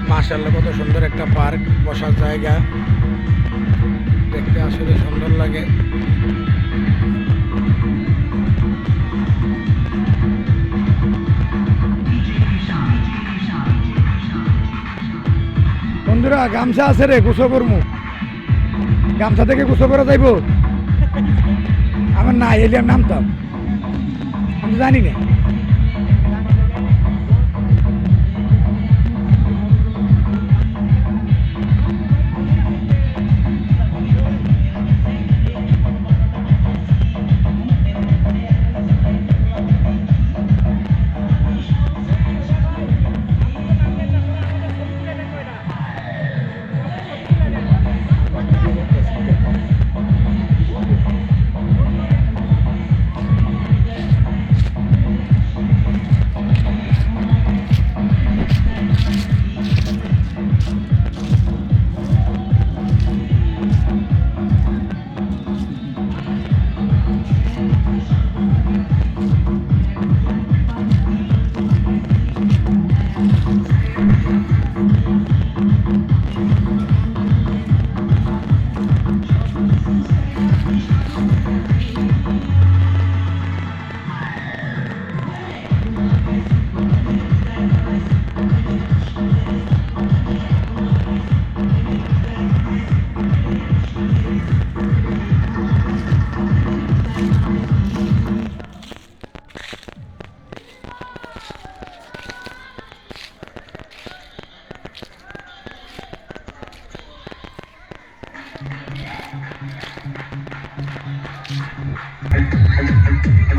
মাশাআল্লাহ, কত সুন্দর একটা পার্ক, বসার জায়গা, দেখতে আসলে সুন্দর লাগে। বন্ধুরা, গামছা আছে রে, গোসল করবো। গামছা থেকে গোসল করে যাইব? আমার না এলে আমি নামতাম, আমি জানি না।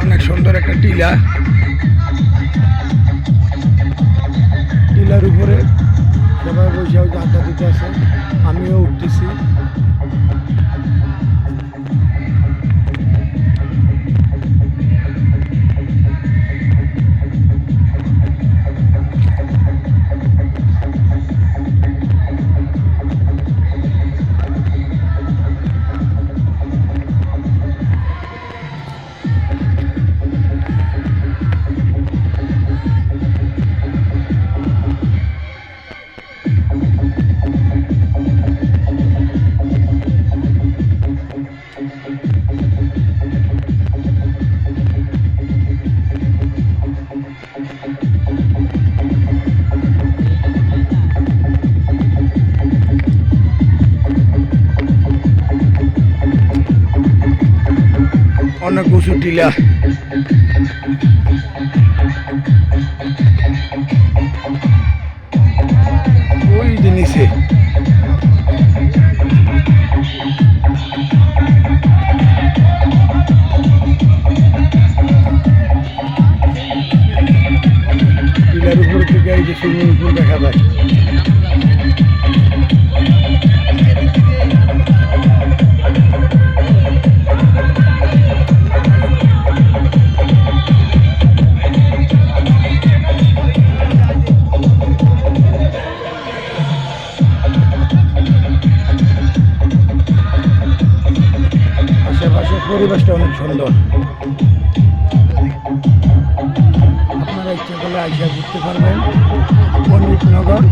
অনেক সুন্দর একটা টিলা, টিলার উপরে সবাই বসে আড্ডা দিতে আছে, আমিও উঠতেছি। অনেক উঁচু টিলা, ওই যে নিচে টিলার উপর থেকে এই যে সুইমিং পুল দেখা যায়। পরিবেশটা অনেক সুন্দর, আপনারা ইচ্ছা করলে আইসা ঘুরতে পারবেন। পণ্ডিতনগর